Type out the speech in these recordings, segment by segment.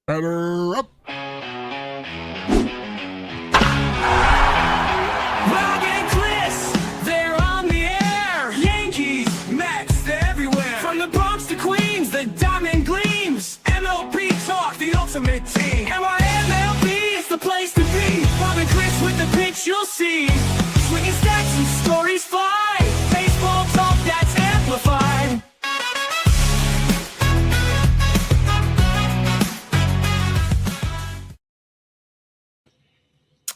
Batter up. Rock and Chris, they're on the air. Yankees, Mets, they're everywhere. From the Bronx to Queens, the diamond gleams. MLB talk, the ultimate team. MLB is the place to be. Rock and Chris with the pitch you'll see. Swinging stacks and stories fly. Baseball talk that's amplified.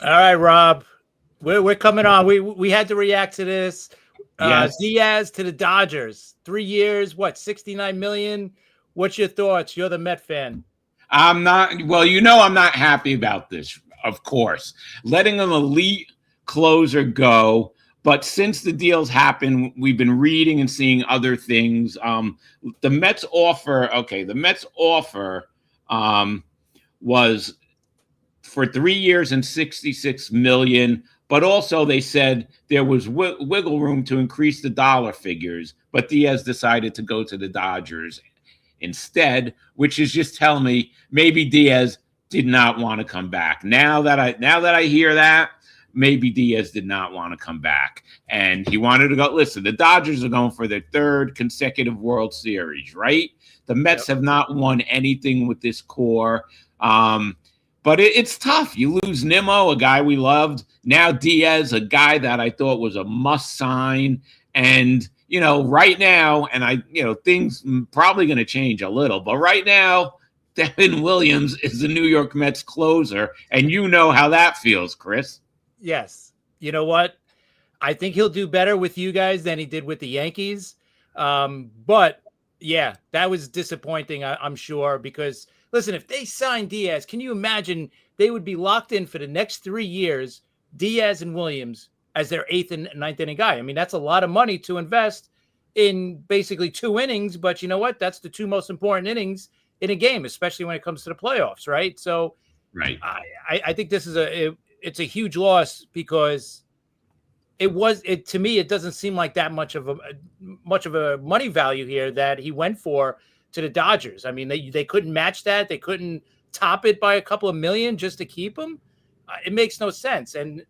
All right, Rob, we're coming on. We had to react to this. Yes. Diaz to the Dodgers, 3 years, what, 69 million? What's your thoughts? You're the Met fan. I'm not I'm not happy about this, of course. Letting an elite closer go. But since the deals happened, we've been reading and seeing other things. The Mets offer was for 3 years and 66 million. But also they said there was wiggle room to increase the dollar figures. But Diaz decided to go to the Dodgers instead, which is just telling me maybe Diaz did not want to come back. Now that I hear that, maybe Diaz did not want to come back and he wanted to go. Listen, the Dodgers are going for their third consecutive World Series, right? The Mets have not won anything with this core. But it's tough. You lose Nimmo, a guy we loved. Now Diaz, a guy that I thought was a must sign. And, right now, and things probably going to change a little, but right now, Devin Williams is the New York Mets closer. And you know how that feels, Chris. Yes. You know what? I think he'll do better with you guys than he did with the Yankees. But yeah, that was disappointing, I'm sure, because listen, if they signed Diaz, can you imagine they would be locked in for the next 3 years, Diaz and Williams as their 8th and 9th inning guy? I mean, that's a lot of money to invest in basically 2 innings, but you know what? That's the 2 most important innings in a game, especially when it comes to the playoffs, right? So right. I think this is it's a huge loss because to me, it doesn't seem like that much of a money value here that he went for to the Dodgers. I mean, they couldn't match that. They couldn't top it by a couple of million just to keep him. It makes no sense. And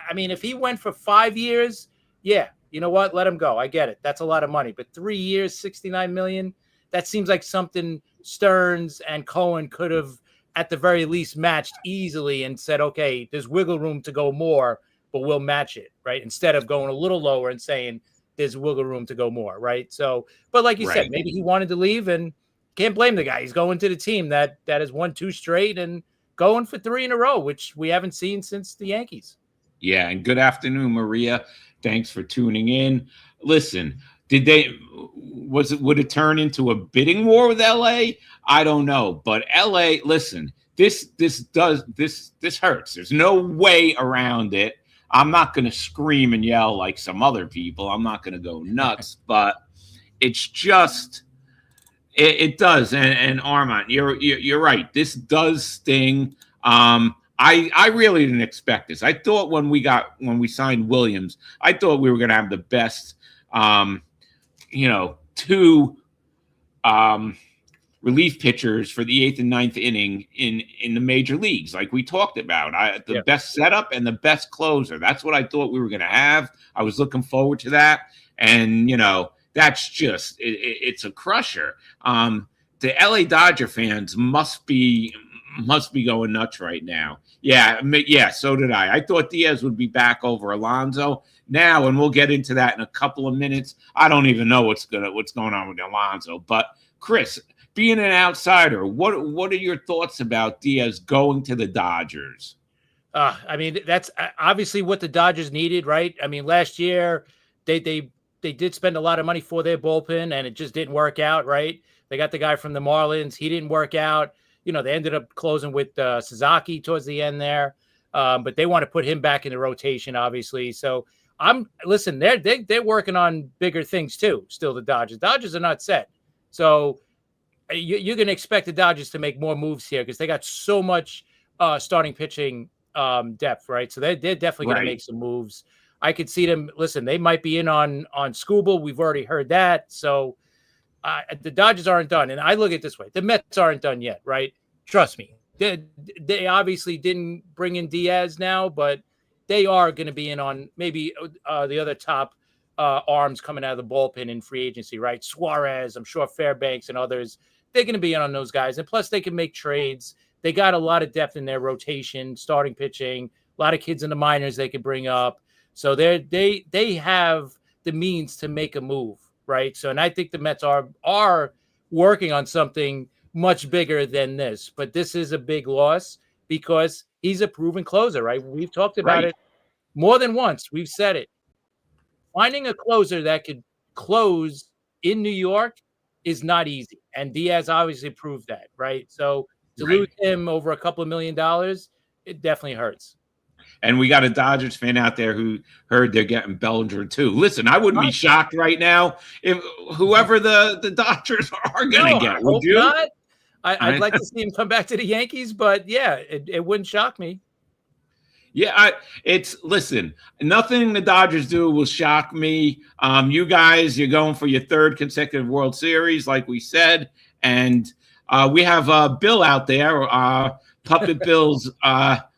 I mean, if he went for 5 years, yeah, you know what? Let him go. I get it. That's a lot of money. But 3 years, 69 million, that seems like something Stearns and Cohen could have at the very least matched easily and said, okay, there's wiggle room to go more, but we'll match it, right? Instead of going a little lower and saying there's wiggle room to go more, right? So, but like you said, maybe he wanted to leave, and can't blame the guy. He's going to the team that has won 2 straight and going for 3 in a row, which we haven't seen since the Yankees. Yeah, and good afternoon, Maria. Thanks for tuning in. Listen, would it turn into a bidding war with LA? I don't know, but LA, listen, this hurts. There's no way around it. I'm not going to scream and yell like some other people. I'm not going to go nuts, but it's just it does. And Armand, you're right. This does sting. I really didn't expect this. I thought when we signed Williams, I thought we were going to have the best, 2 relief pitchers for the 8th and 9th inning in the major leagues, like we talked about. The best setup and the best closer. That's what I thought we were going to have. I was looking forward to that, and that's just it's a crusher. The LA Dodger fans must be going nuts right now. Yeah, so did I. I thought Diaz would be back over Alonso now, and we'll get into that in a couple of minutes. I don't even know what's going on with Alonso, but Chris, being an outsider, what are your thoughts about Diaz going to the Dodgers? I mean, that's obviously what the Dodgers needed, right? I mean, last year they did spend a lot of money for their bullpen, and it just didn't work out, right? They got the guy from the Marlins. He didn't work out. They ended up closing with Sasaki towards the end there, but they want to put him back in the rotation, obviously. So they're working on bigger things too. Still, the Dodgers are not set. So you're going to expect the Dodgers to make more moves here because they got so much starting pitching depth, right? So they're definitely going to make some moves. I could see them. Listen, they might be in on Schwarber. We've already heard that. So the Dodgers aren't done. And I look at it this way. The Mets aren't done yet, right? Trust me. They obviously didn't bring in Diaz now, but they are going to be in on maybe the other top arms coming out of the bullpen in free agency, right? Suarez, I'm sure Fairbanks and others, they're going to be in on those guys. And plus, they can make trades. They got a lot of depth in their rotation, starting pitching, a lot of kids in the minors they could bring up. So they have the means to make a move, right? So, and I think the Mets are working on something much bigger than this. But this is a big loss because he's a proven closer, right? We've talked about it more than once. We've said it. Finding a closer that could close in New York is not easy. And Diaz obviously proved that, right? So to lose him over a couple of $1 million, it definitely hurts. And we got a Dodgers fan out there who heard they're getting Bellinger too. Listen, I wouldn't be shocked right now if whoever the Dodgers are going to get. Would you? Not. I'd like to see him come back to the Yankees, but yeah, it wouldn't shock me. Yeah, listen, nothing the Dodgers do will shock me. You guys, you're going for your third consecutive World Series, like we said. And we have Bill out there, Puppet Bill's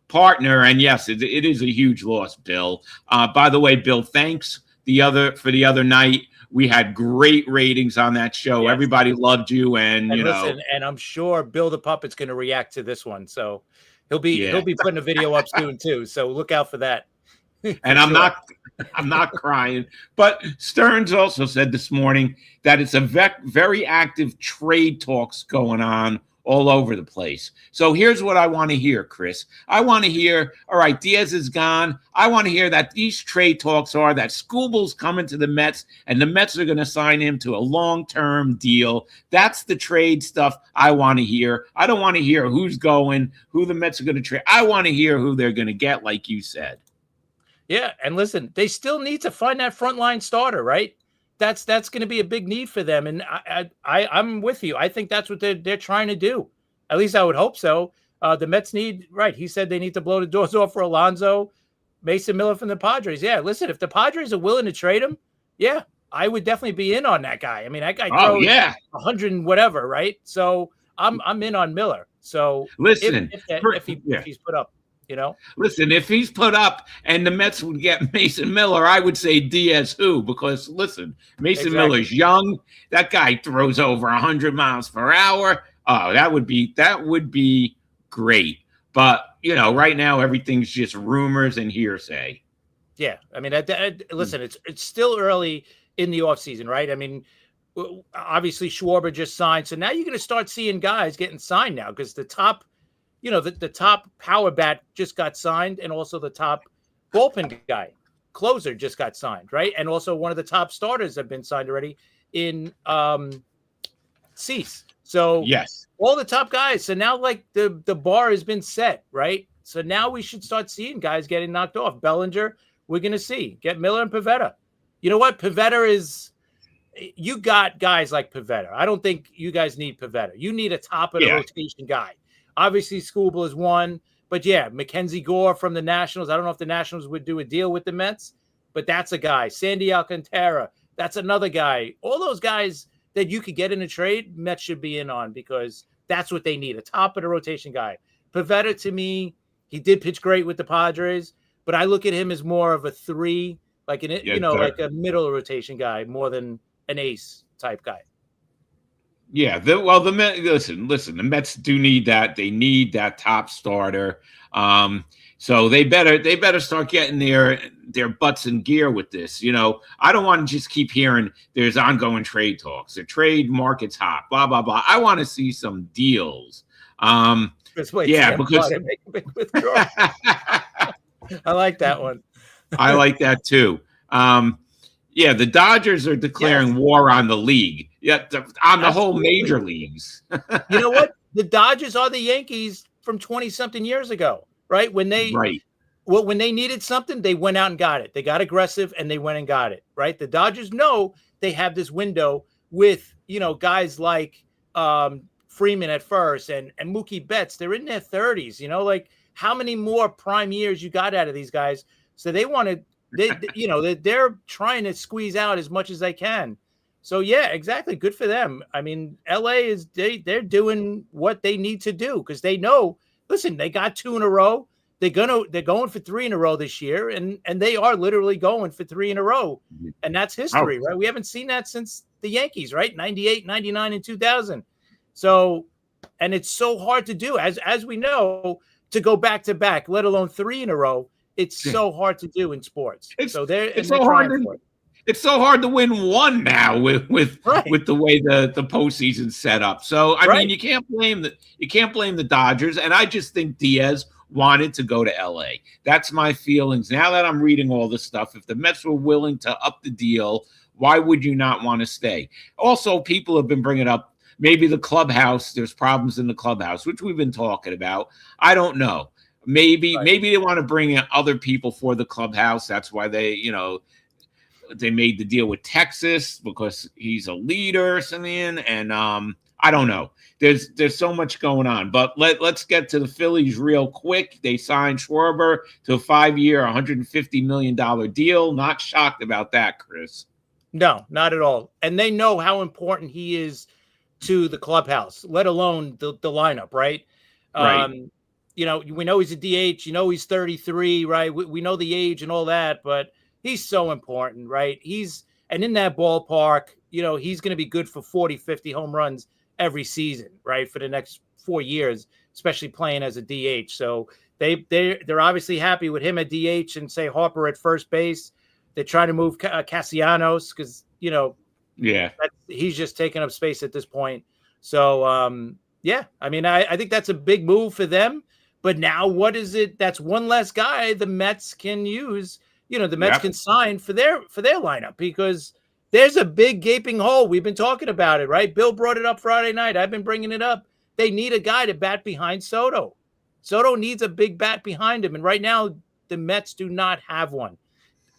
partner. And yes, it is a huge loss, Bill. By the way, Bill, thanks for the other night. We had great ratings on that show. Yes. Everybody loved you, and listen, and I'm sure Bill the Puppet's going to react to this one. So he'll be putting a video up soon too. So look out for that. And I'm not crying. But Stearns also said this morning that it's a very active trade talks going on all over the place. So here's what I want to hear, Chris. I want to hear, all right, Diaz is gone. I want to hear that these trade talks are that Skubal's coming to the Mets and the Mets are going to sign him to a long-term deal. That's the trade stuff I want to hear. I don't want to hear who's going, who the Mets are going to trade. I want to hear who they're going to get, like you said. Yeah, and listen, they still need to find that frontline starter, right? That's going to be a big need for them, and I'm with you. I think that's what they're trying to do. At least I would hope so. The Mets need, right? He said they need to blow the doors off for Alonso, Mason Miller from the Padres. Yeah, listen, if the Padres are willing to trade him, yeah, I would definitely be in on that guy. I mean, that guy throws 100 and whatever, right? So I'm in on Miller. So listen, if he's put up. Listen, if he's put up and the Mets would get Mason Miller, I would say Diaz who, because listen, Mason Miller's young. That guy throws over 100 miles per hour. Oh, that would be great. But, right now everything's just rumors and hearsay. Yeah. I mean, listen, it's still early in the offseason, right? I mean, obviously Schwarber just signed. So now you're going to start seeing guys getting signed now because the top the top power bat just got signed, and also the top bullpen guy, closer, just got signed, right? And also one of the top starters have been signed already in Cease. So yes, all the top guys. So now the bar has been set, right? So now we should start seeing guys getting knocked off. Bellinger, we're going to see. Get Miller and Pivetta. You know what? Pivetta is – you got guys like Pivetta. I don't think you guys need Pivetta. You need a top-of-the-rotation guy. Obviously, Skubal is one. But, yeah, Mackenzie Gore from the Nationals. I don't know if the Nationals would do a deal with the Mets, but that's a guy. Sandy Alcantara, that's another guy. All those guys that you could get in a trade, Mets should be in on because that's what they need, a top-of-the-rotation guy. Pivetta, to me, he did pitch great with the Padres, but I look at him as more of a 3, like like a middle rotation guy more than an ace type guy. Yeah, the Mets, listen, the Mets do need that. They need that top starter. So they better start getting their butts in gear with this. I don't want to just keep hearing there's ongoing trade talks. The trade market's hot, blah blah blah. I want to see some deals. Because make a big withdrawal. I like that one. I like that too. Yeah, the Dodgers are declaring war on the league. Yeah, on the whole major leagues. You know what? The Dodgers are the Yankees from 20-something years ago, right? When they needed something, they went out and got it. They got aggressive and they went and got it, right? The Dodgers know they have this window with, guys like Freeman at first and Mookie Betts. They're in their 30s, how many more prime years you got out of these guys? So they want to, they're trying to squeeze out as much as they can. So yeah, exactly. Good for them. I mean, LA is they're doing what they need to do because they know. Listen, they got 2 in a row. They're going for 3 in a row this year, and they are literally going for 3 in a row, and that's Oh, history, right? We haven't seen that since the Yankees, right? 98, 99, and 2000. So, and it's so hard to do, as we know, to go back to back, let alone 3 in a row. It's so hard to do in sports. it's So they're it's they're so hard trying to for it, it's so hard to win one now right? with the way the postseason's set up. So I mean, Right. you can't blame the Dodgers, and I just think Diaz wanted to go to LA. That's my feelings. Now that I'm reading all this stuff, if the Mets were willing to up the deal, why would you not want to stay? Also, people have been bringing up maybe the clubhouse. There's problems in the clubhouse, which we've been talking about. I don't know. Maybe they want to bring in other people for the clubhouse. That's why they made the deal with Texas because he's a leader or something. And I don't know. There's so much going on. But let's get to the Phillies real quick. They signed Schwarber to a 5-year, $150 million deal. Not shocked about that, Chris. No, not at all. And they know how important he is to the clubhouse, let alone the lineup, right? Right. We know he's a DH. He's 33, right? We know the age and all that, but he's so important, right? And in that ballpark, he's going to be good for 40, 50 home runs every season, right? For the next 4 years, especially playing as a DH. So they're obviously happy with him at DH and say Harper at first base. They're trying to move Castellanos because, Yeah. he's just taking up space at this point. So, yeah, I mean, I think that's a big move for them. But now what is it? That's one less guy the Mets can use. The Mets can sign for their lineup because there's a big gaping hole. We've been talking about it, right? Bill brought it up Friday night. I've been bringing it up. They need a guy to bat behind Soto. Soto needs a big bat behind him. And right now, the Mets do not have one.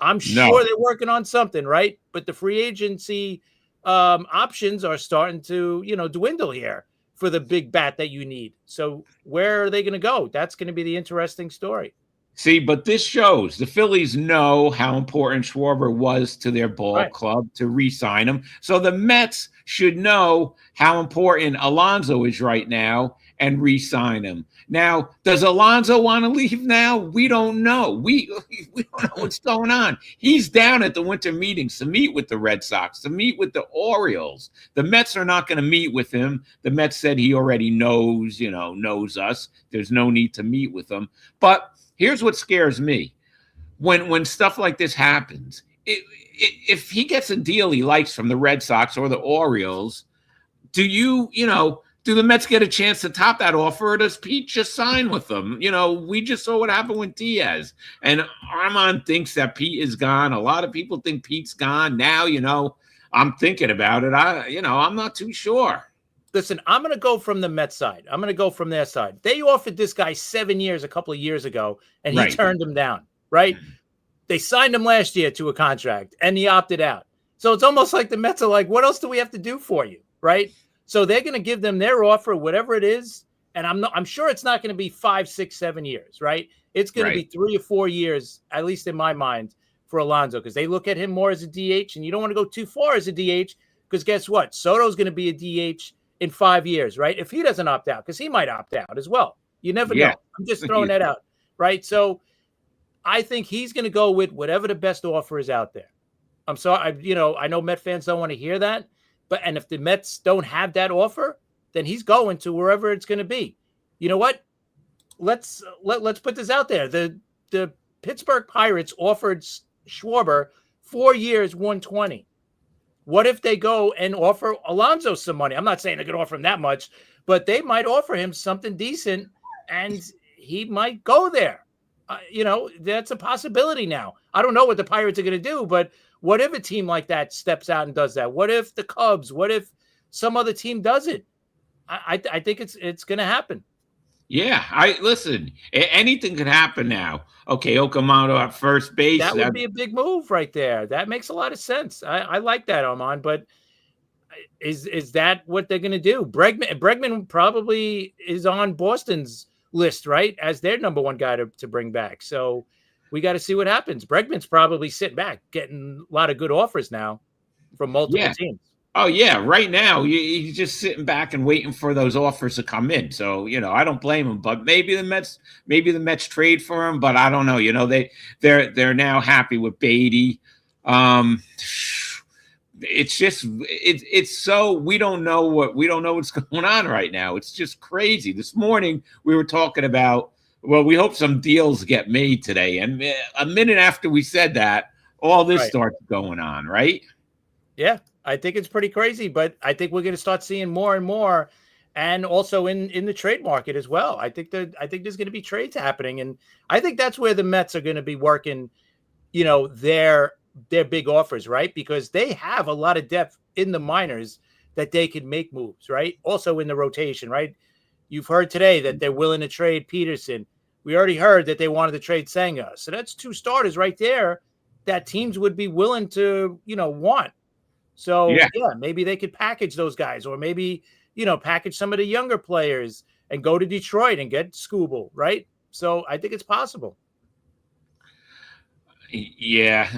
I'm sure they're working on something, right? But the free agency options are starting to, dwindle here for the big bat that you need. So where are they going to go? That's going to be the interesting story. See, but this shows the Phillies know how important Schwarber was to their ball club to re-sign him. So the Mets should know how important Alonso is right now and re-sign him. Now, does Alonso want to leave now? We don't know. We don't know what's going on. He's down at the winter meetings to meet with the Red Sox, to meet with the Orioles. The Mets are not going to meet with him. The Mets said he already knows us. There's no need to meet with him. But here's what scares me. When stuff like this happens, if he gets a deal he likes from the Red Sox or the Orioles, do the Mets get a chance to top that offer, or does Pete just sign with them? We just saw what happened with Diaz. And Armand thinks that Pete is gone. A lot of people think Pete's gone. Now, I'm thinking about it. I'm not too sure. Listen, I'm going to go from the Mets side. I'm going to go from their side. They offered this guy 7 years a couple of years ago, and he turned him down, right? They signed him last year to a contract, and he opted out. So it's almost like the Mets are like, what else do we have to do for you, right? So they're going to give them their offer, whatever it is, and I'm sure it's not going to be 5, 6, 7 years, right? It's going to be 3 or 4 years, at least in my mind, for Alonso, because they look at him more as a DH, and you don't want to go too far as a DH, because guess what? Soto's going to be a DH in 5 years, right? If he doesn't opt out, because he might opt out as well. You never know. I'm just throwing that out, right? So I think he's going to go with whatever the best offer is out there. I'm sorry, I know Met fans don't want to hear that, and if the Mets don't have that offer, then he's going to wherever it's going to be. You know what? Let's put this out there. The Pittsburgh Pirates offered Schwarber 4 years, 120. What if they go and offer Alonso some money? I'm not saying they're going to offer him that much, but they might offer him something decent, and he might go there. That's a possibility now. I don't know what the Pirates are going to do, but what if a team like that steps out and does that? What if the Cubs? What if some other team does it? I think it's going to happen. Yeah, listen. Anything could happen now. Okay, Okamoto at first base. That would be a big move right there. That makes a lot of sense. I like that, Armand. But is that what they're going to do? Bregman probably is on Boston's list, right, as their number one guy to bring back. So we got to see what happens. Bregman's probably sitting back, getting a lot of good offers now from multiple teams. Oh yeah, right now he's just sitting back and waiting for those offers to come in. So I don't blame him. But maybe the Mets trade for him. But I don't know. They're now happy with Beatty. Um, it's just it's so we don't know what's going on right now. It's just crazy. This morning we were talking about, well, we hope some deals get made today, and a minute after we said that, all this Right. starts going on, right? Yeah, I think it's pretty crazy, but I think we're going to start seeing more and more, and also in the trade market as well. I think there's going to be trades happening, and I think that's where the Mets are going to be working. Their big offers, right? Because they have a lot of depth in the minors that they can make moves, right? Also in the rotation, right? You've heard today that they're willing to trade Peterson. We already heard that they wanted to trade Senga. So that's two starters right there that teams would be willing to, want. So Yeah. yeah, maybe they could package those guys, or maybe, package some of the younger players and go to Detroit and get Scooble, right? So I think it's possible. Yeah,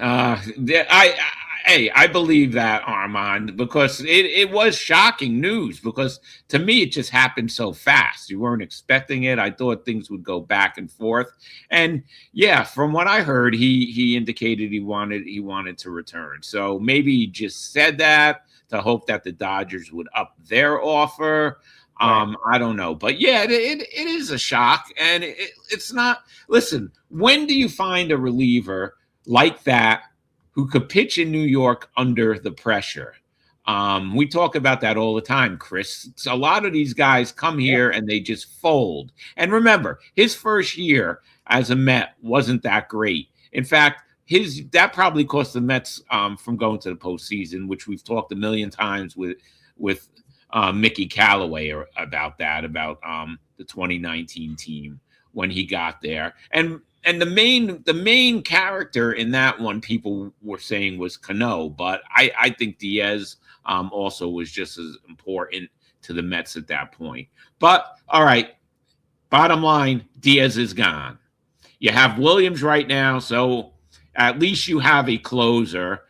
I believe that, Armand, because it was shocking news. Because to me, it just happened so fast. You weren't expecting it. I thought things would go back and forth, and yeah, from what I heard, he indicated he wanted to return. So maybe he just said that to hope that the Dodgers would up their offer. Right. I don't know, but yeah, it is a shock, and it's not. Listen, when do you find a reliever like that who could pitch in New York under the pressure? We talk about that all the time, Chris. A lot of these guys come here and they just fold. And remember, his first year as a Met wasn't that great. In fact, that probably cost the Mets from going to the postseason, which we've talked a million times with Mickey Callaway about the 2019 team when he got there. And the main character in that one, people were saying, was Cano, but I think Diaz also was just as important to the Mets at that point. But all right, bottom line, Diaz is gone. You have Williams right now, so at least you have a closer.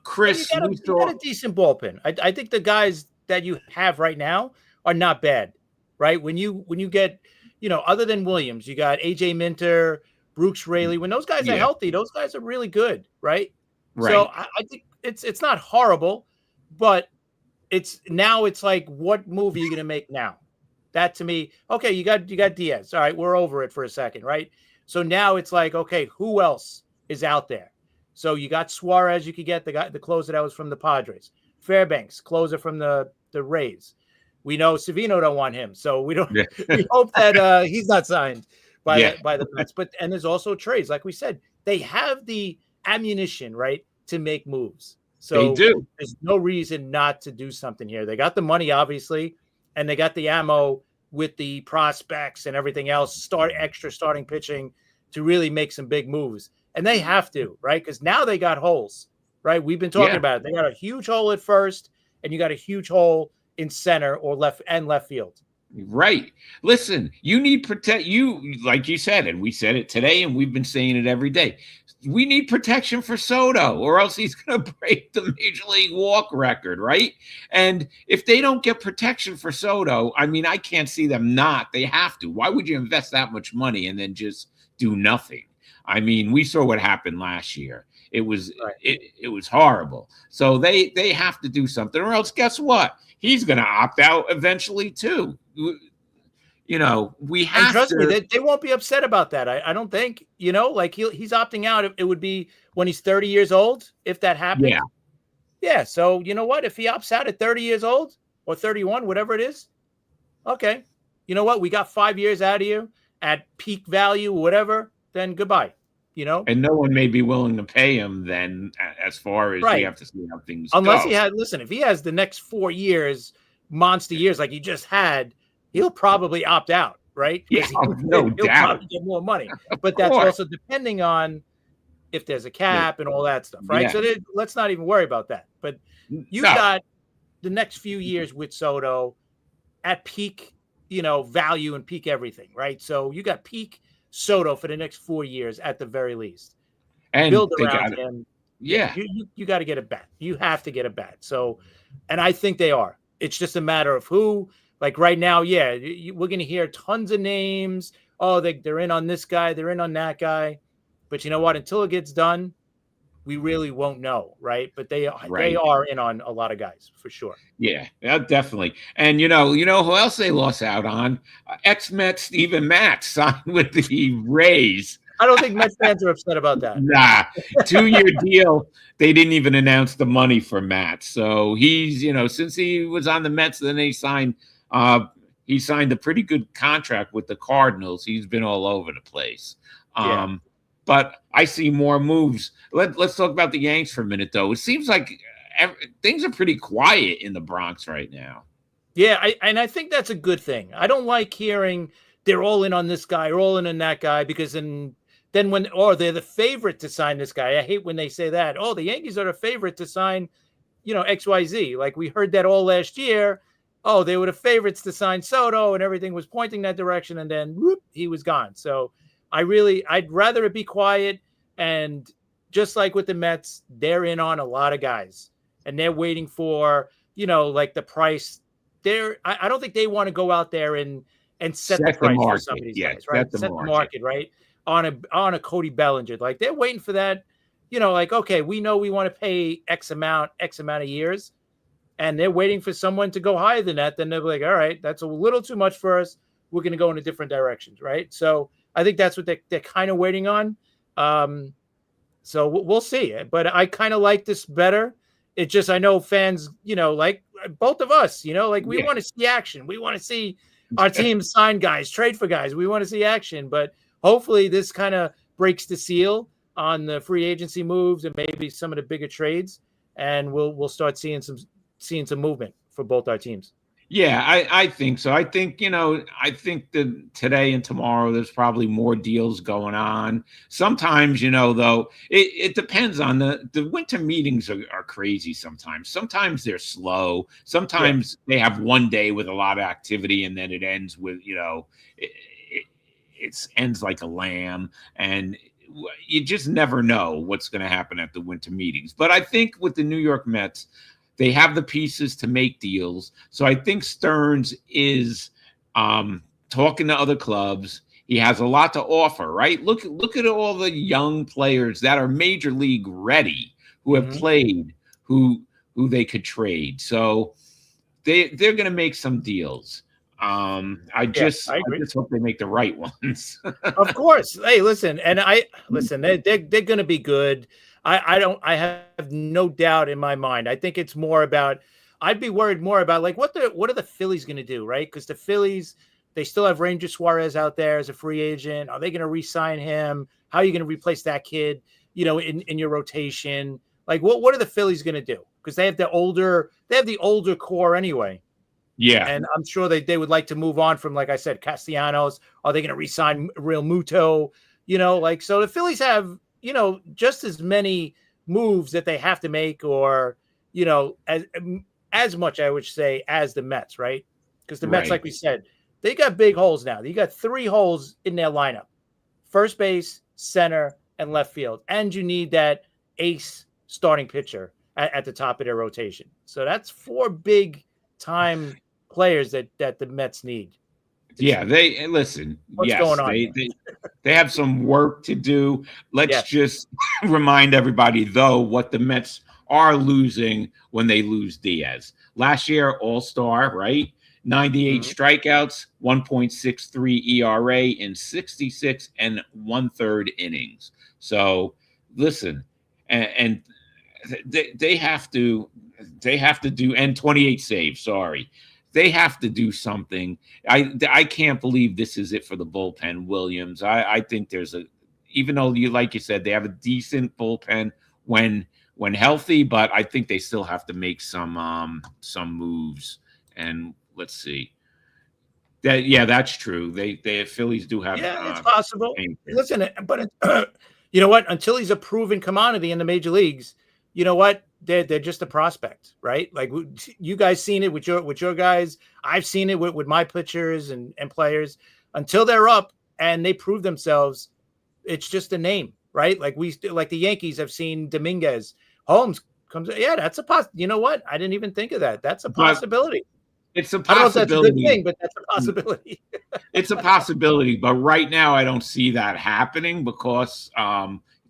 Chris, You got a decent bullpen. I think the guys that you have right now are not bad, right? When you get, other than Williams, you got AJ Minter, Brooks Raley. When those guys are Yeah, healthy, those guys are really good, right? So right. I think it's not horrible, but it's like, what move are you going to make now? That to me, okay, you got Diaz. All right, we're over it for a second, right? So now it's like, okay, who else is out there? So you got Suarez, you could get the closer that was from the Padres. Fairbanks, closer from the Rays. We know Savino don't want him, so we don't. Yeah. We hope that he's not signed by Yeah. the Mets. But there's also trades, like we said, they have the ammunition, right, to make moves. They So do. there's no reason not to do something here. They got the money, obviously, and they got the ammo with the prospects and everything else. Starting pitching to really make some big moves, and they have to, right? Because now they got holes, right? We've been talking about it. They got a huge hole at first, and you got a huge hole in center or left field. Right. Listen, you need like you said, and we said it today, and we've been saying it every day. We need protection for Soto, or else he's going to break the Major League walk record, right? And if they don't get protection for Soto, I mean, I can't see them not. They have to. Why would you invest that much money and then just do nothing? I mean, we saw what happened last year. It was it was horrible. So they have to do something, or else guess what? He's going to opt out eventually too. We have And trust to. me, they won't be upset about that. I don't think, like he's opting out. It would be when he's 30 years old, if that happened. Yeah. Yeah. So you know what? If he opts out at 30 years old or 31, whatever it is, okay. You know what? We got 5 years out of you at peak value, whatever, then goodbye. And no one may be willing to pay him then, as far as we have to see how things Unless go. if he has the next 4 years, monster years like he just had, he'll probably opt out, right? Yeah, no he'll doubt. probably get more money. But that's also depending on if there's a cap and all that stuff, right? Yeah. So let's not even worry about that. But you got the next few years with Soto at peak, value and peak everything, right? So you got peak Soto for the next 4 years at the very least. And Build they around got him. Yeah. You got to get a bat. You have to get a bat. So, and I think they are. It's just a matter of who. Like right now, yeah, we're going to hear tons of names. Oh, they're in on this guy. They're in on that guy. But you know what? Until it gets done, we really won't know, right? But they Right. are in on a lot of guys for sure. Yeah, definitely. And you know who else they lost out on? Ex-Met Steven Matz signed with the Rays. I don't think Mets fans are upset about that. Nah, 2-year deal. They didn't even announce the money for Matt. So he's, since he was on the Mets, then he signed a pretty good contract with the Cardinals. He's been all over the place. Yeah. But I see more moves. Let's talk about the Yanks for a minute, though. It seems like things are pretty quiet in the Bronx right now. Yeah, I think that's a good thing. I don't like hearing they're all in on this guy, or all in on that guy, because then they're the favorite to sign this guy. I hate when they say that. Oh, the Yankees are the favorite to sign, XYZ. Like we heard that all last year. Oh, they were the favorites to sign Soto, and everything was pointing that direction, and then whoop, he was gone. So I'd rather it be quiet. And just like with the Mets, they're in on a lot of guys, and they're waiting for, like the price. I don't think they want to go out there and set the price for some of these guys, right? Set the market, right? On a Cody Bellinger. Like they're waiting for that, like, okay, we know we want to pay X amount of years, and they're waiting for someone to go higher than that. Then they're like, all right, that's a little too much for us. We're going to go in a different directions, right? So I think that's what they're kind of waiting on. So we'll see. But I kind of like this better. It just, I know fans, like both of us, like we want to see action. We want to see our team sign guys, trade for guys. We want to see action. But hopefully this kind of breaks the seal on the free agency moves and maybe some of the bigger trades, and we'll start seeing some movement for both our teams. Yeah, I think so. I think that today and tomorrow there's probably more deals going on. Sometimes, though, it depends on the winter meetings are crazy sometimes. Sometimes they're slow. Sometimes they have one day with a lot of activity, and then it ends with, it ends like a lamb, and you just never know what's going to happen at the winter meetings. But I think with the New York Mets, they have the pieces to make deals. So I think Stearns is talking to other clubs. He has a lot to offer, right? Look at all the young players that are major league ready, who have played, who they could trade. So they're going to make some deals. I just hope they make the right ones. Of course. Hey, listen, and they're going to be good. I have no doubt in my mind. I think it's more about, I'd be worried more about like what are the Phillies going to do, right? Because the Phillies, they still have Ranger Suarez out there as a free agent. Are they going to re-sign him? How are you going to replace that kid, in your rotation? Like what are the Phillies going to do? Because they have the older core anyway. Yeah. And I'm sure they would like to move on from, like I said, Castellanos. Are they going to re-sign Real Muto? So the Phillies have, just as many moves that they have to make, or, as much, I would say, as the Mets, right? Because the Mets, like we said, they got big holes now. You got 3 holes in their lineup: first base, center, and left field. And you need that ace starting pitcher at the top of their rotation. So that's 4 big time players that the Mets need. Yeah, listen. What's going on? They have some work to do. Let's just remind everybody, though, what the Mets are losing when they lose Diaz. Last year, All-Star, right? 98 strikeouts, 1.63 ERA in 66 and 1/3 innings. So, listen, and they have to do, and 28 saves. Sorry. They have to do something. I can't believe this is it for the bullpen, Williams. I think even though like you said, they have a decent bullpen when healthy, but I think they still have to make some moves. And let's see. That's true. The Phillies do have. Yeah, it's possible. Listen, but you know what? Until he's a proven commodity in the major leagues, you know what? They're just a prospect, right? Like you guys seen it with your guys. I've seen it with my pitchers and players. Until they're up and they prove themselves, it's just a name, right? Like like the Yankees have seen Dominguez. Holmes comes. Yeah, that's a You know what? I didn't even think of that. That's a But possibility. it's a I don't know if that's a good possibility. thing, but that's a possibility. It's a possibility, but right now I don't see that happening because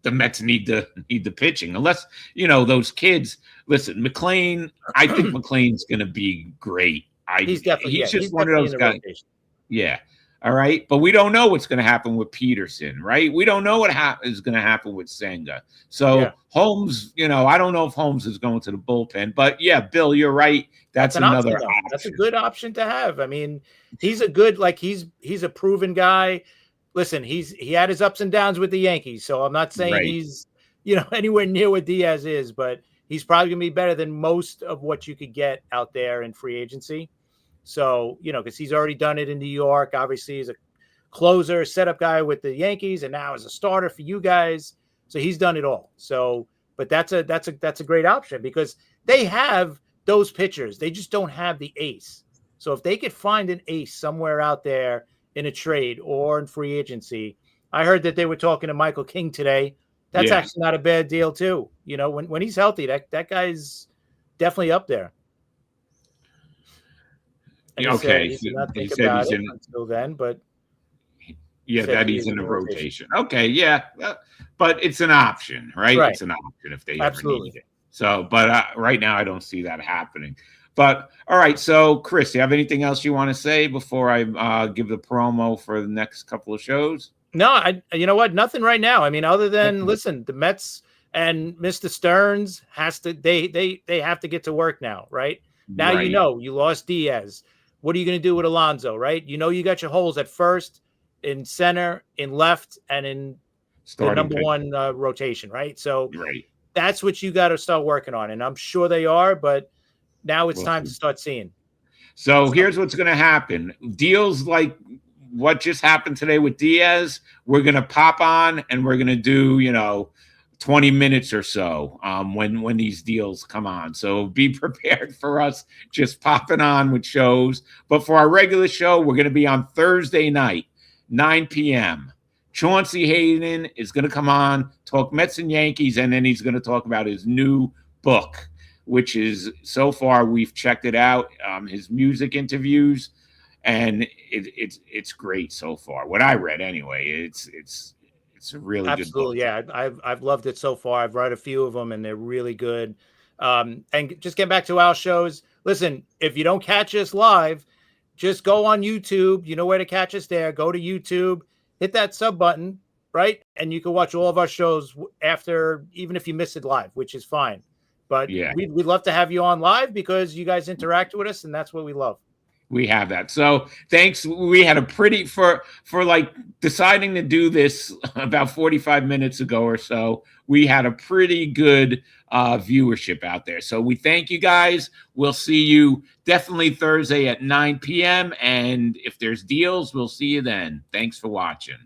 the Mets need the pitching. Unless those kids. Listen, McLean. I think McLean's going to be great. He's definitely He's he's just one of definitely those in the guys. rotation. Yeah. All right. But we don't know what's going to happen with Peterson, right? We don't know what is going to happen with Senga. So Yeah. Holmes, I don't know if Holmes is going to the bullpen. But yeah, Bill, you're right. That's an another option, though. option. That's a good option to have. I mean, he's a good, like he's a proven guy. Listen, he had his ups and downs with the Yankees, so I'm not saying Right. he's anywhere near what Diaz is, but he's probably gonna be better than most of what you could get out there in free agency. So, because he's already done it in New York. Obviously, he's a closer, setup guy with the Yankees, and now as a starter for you guys. So he's done it all. So, but that's a great option because they have those pitchers. They just don't have the ace. So if they could find an ace somewhere out there in a trade or in free agency, I heard that they were talking to Michael King today. That's actually not a bad deal too. When he's healthy, that guy's definitely up there. And Okay, he said not he think said about he's it in. until then, but Yeah, said that he he's is in in the the rotation. rotation. Okay, yeah, but it's an option, right? Right. It's an option if they Absolutely. ever need it. So, but right now I don't see that happening. But all right, so Chris, you have anything else you want to say before I give the promo for the next couple of shows? No, you know what? Nothing right now. I mean, other than listen, the Mets and Mr. Stearns they have to get to work now, right? Now Right. you lost Diaz. What are you going to do with Alonso, right? You got your holes at first, in center, in left, and in the number one rotation, right? So Right. that's what you got to start working on, and I'm sure they are, but now it's We'll time see. to start seeing. So here's what's going to happen. Deals like what just happened today with Diaz, we're going to pop on and we're going to do, 20 minutes or so when these deals come on. So be prepared for us just popping on with shows. But for our regular show, we're going to be on Thursday night, 9 p.m. Chauncey Hayden is going to come on, talk Mets and Yankees, and then he's going to talk about his new book, which is, so far, we've checked it out, his music interviews, and it's great so far. What I read anyway, it's a really good book. Yeah, I've loved it so far. I've read a few of them and they're really good. And just get back to our shows. Listen, if you don't catch us live, just go on YouTube. You know where to catch us there. Go to YouTube, hit that sub button, right? And you can watch all of our shows after, even if you miss it live, which is fine. But yeah, we'd love to have you on live because you guys interact with us, and that's what we love. We have that. So thanks. We had a pretty for like deciding to do this about 45 minutes ago or so. We had a pretty good viewership out there. So we thank you guys. We'll see you definitely Thursday at 9 p.m. And if there's deals, we'll see you then. Thanks for watching.